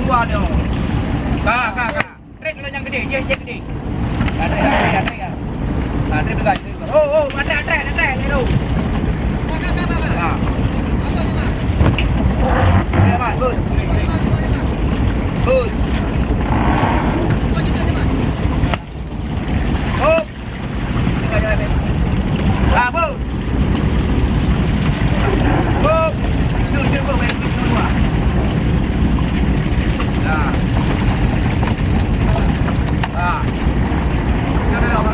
keluar dia. Kak. Trek kalau yang gede, je gede. Trek. Trek betul. Oh, trek ni tu. Ha. Ya, Mat, good. Good. Oh. Jalan. Ah, bu. Bu. Jom bu, main pergi keluar. Dah. Ah. Jangan.